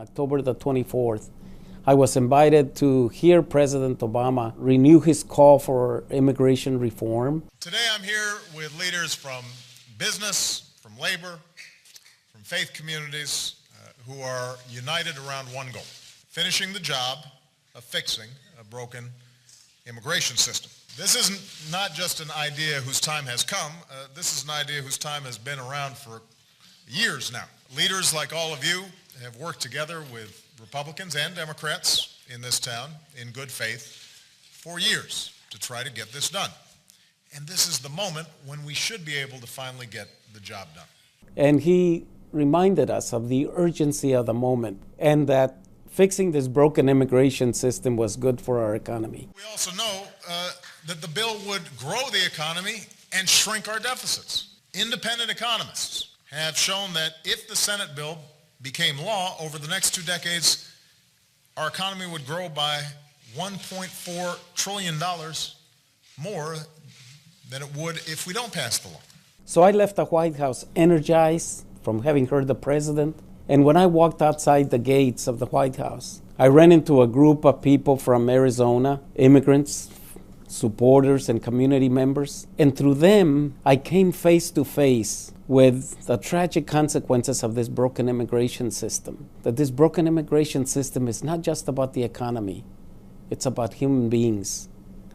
October the 24th, I was invited to hear President Obama renew his call for immigration reform. Today I'm here with leaders from business, from labor, from faith communities who are united around one goal: finishing the job of fixing a broken immigration system. This is not just an idea whose time has come. This is an idea whose time has been around for years now. Leaders like all of you have worked together with Republicans and Democrats in this town in good faith for years to try to get this done. And this is the moment when we should be able to finally get the job done. And he reminded us of the urgency of the moment and that fixing this broken immigration system was good for our economy. We also know that the bill would grow the economy and shrink our deficits. Independent economists have shown that if the Senate bill became law over the next 2 decades, our economy would grow by $1.4 trillion more than it would if we don't pass the law. So I left the White House energized from having heard the president. And when I walked outside the gates of the White House, I ran into a group of people from Arizona, immigrants, supporters, and community members. And through them, I came face to face with the tragic consequences of this broken immigration system. That this broken immigration system is not just about the economy, it's about human beings.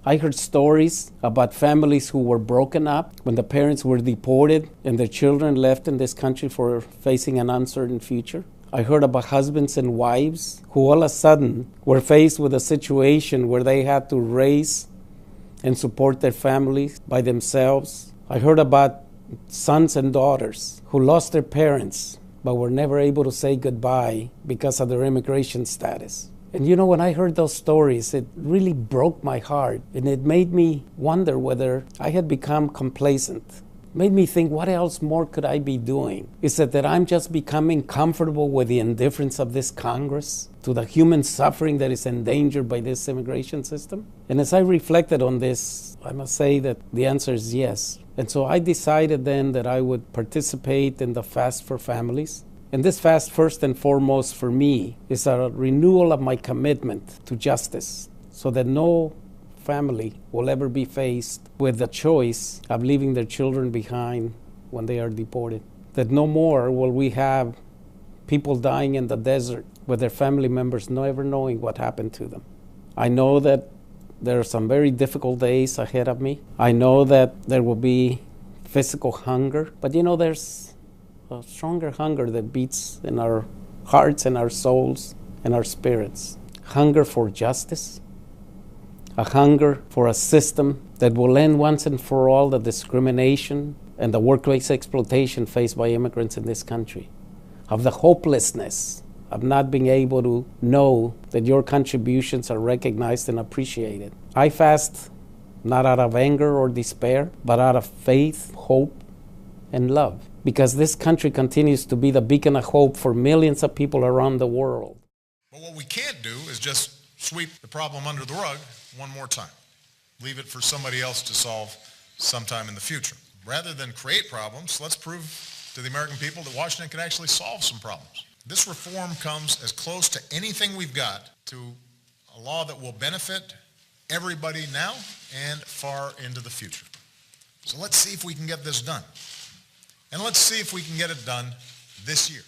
I heard stories about families who were broken up when the parents were deported and their children left in this country for facing an uncertain future. I heard about husbands and wives who all of a sudden were faced with a situation where they had to raise and support their families by themselves. I heard about sons and daughters who lost their parents but were never able to say goodbye because of their immigration status. And you know, when I heard those stories, it really broke my heart. And it made me wonder whether I had become complacent. It made me think, what else more could I be doing? Is it that I'm just becoming comfortable with the indifference of this Congress to the human suffering that is endangered by this immigration system? And as I reflected on this, I must say that the answer is yes. And so I decided then that I would participate in the Fast for Families. And this fast, first and foremost for me, is a renewal of my commitment to justice so that no family will ever be faced with the choice of leaving their children behind when they are deported. That no more will we have people dying in the desert with their family members never knowing what happened to them. I know that there are some very difficult days ahead of me. I know that there will be physical hunger, but you know, there's a stronger hunger that beats in our hearts and our souls and our spirits. Hunger for justice, a hunger for a system that will end once and for all the discrimination and the workplace exploitation faced by immigrants in this country, of the hopelessness of not being able to know that your contributions are recognized and appreciated. I fast not out of anger or despair, but out of faith, hope, and love, because this country continues to be the beacon of hope for millions of people around the world. But what we can't do is just sweep the problem under the rug one more time. Leave it for somebody else to solve sometime in the future. Rather than create problems, let's prove to the American people that Washington can actually solve some problems. This reform comes as close to anything we've got to a law that will benefit everybody now and far into the future. So let's see if we can get this done. And let's see if we can get it done this year.